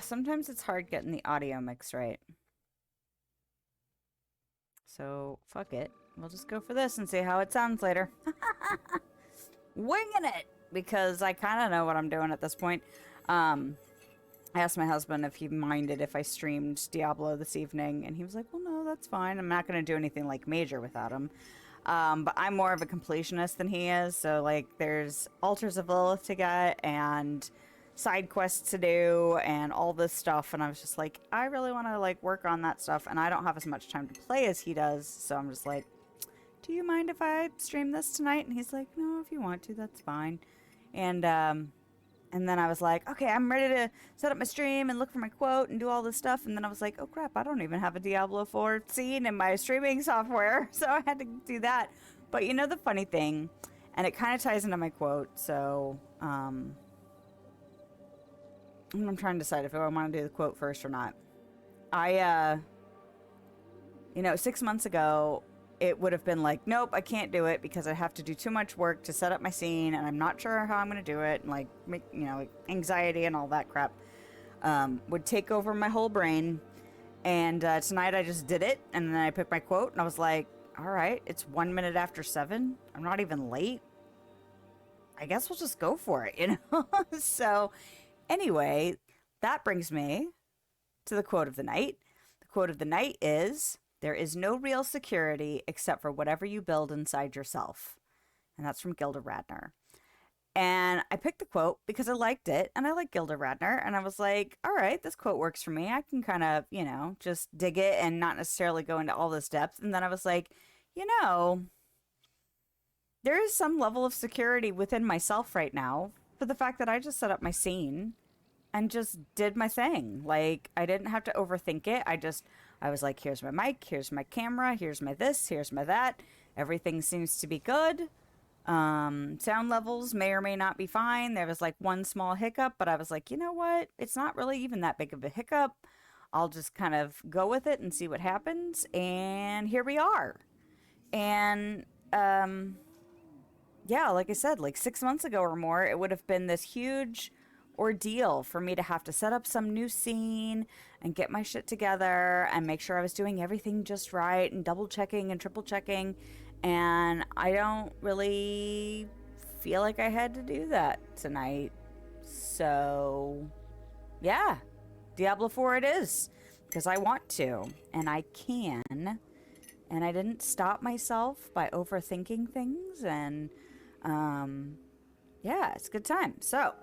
Sometimes it's hard getting the audio mix right. So, fuck it. We'll just go for this and see how it sounds later. Winging it! Because I kind of know what I'm doing at this point. I asked my husband if he minded if I streamed Diablo this evening, and he was like, well, no, that's fine. I'm not going to do anything, like, major without him. But I'm more of a completionist than he is, so, like, there's Altars of Lilith to get, and side quests to do, and all this stuff, and I was just like, I really want to, like, work on that stuff, and I don't have as much time to play as he does, so I'm just like, do you mind if I stream this tonight? And he's like, no, if you want to, that's fine. And then I was like, okay, I'm ready to set up my stream and look for my quote and do all this stuff. And then I was like, oh crap, I don't even have a Diablo 4 scene in my streaming software. So I had to do that. But you know the funny thing, and it kind of ties into my quote. So I'm trying to decide if I want to do the quote first or not. You know, 6 months ago, it would have been like, nope, I can't do it because I have to do too much work to set up my scene, and I'm not sure how I'm going to do it, and like, you know, like anxiety and all that crap would take over my whole brain. And tonight I just did it, and then I picked my quote, and I was like, all right, it's 1 minute after 7. I'm not even late. I guess we'll just go for it, you know? So anyway, that brings me to the quote of the night. The quote of the night is, there is no real security except for whatever you build inside yourself. And that's from Gilda Radner. And I picked the quote because I liked it, and I like Gilda Radner, and I was like, all right, this quote works for me. I can kind of, you know, just dig it and not necessarily go into all this depth. And then I was like, you know, there is some level of security within myself right now for the fact that I just set up my scene and just did my thing. Like, I didn't have to overthink it. I was like, here's my mic, here's my camera, here's my this, here's my that. Everything seems to be good. Sound levels may or may not be fine. There was like one small hiccup, but I was like, you know what? It's not really even that big of a hiccup. I'll just kind of go with it and see what happens. And here we are. And, yeah, like I said, like 6 months ago or more, it would have been this huge ordeal for me to have to set up some new scene and get my shit together and make sure I was doing everything just right and double checking and triple checking. And I don't really feel like I had to do that tonight. So, yeah, Diablo 4 it is. Because I want to, and I can. And I didn't stop myself by overthinking things. And, yeah, it's a good time. So,